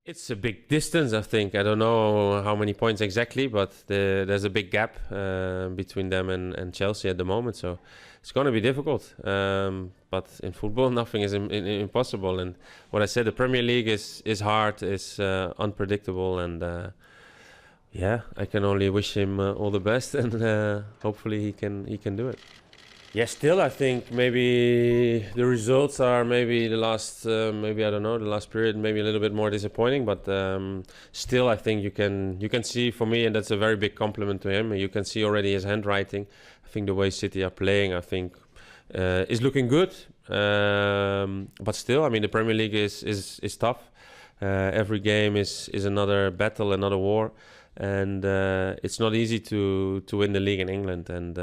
It's a big distance, I think. I don't know how many points exactly, but there's a big gap between them and Chelsea at the moment. So it's going to be difficult. But in football, nothing is impossible. And what I said, the Premier League is hard, is unpredictable, and yeah, I can only wish him all the best, and hopefully he can do it. Yeah, still I think maybe the results are maybe the last maybe I don't know, the last period maybe a little bit more disappointing, but still I think you can see, for me, and that's a very big compliment to him, you can see already his handwriting. I think the way City are playing, I think is looking good, but still, I mean, the Premier League is tough. Every game is another battle, another war, and it's not easy to win the league in England, and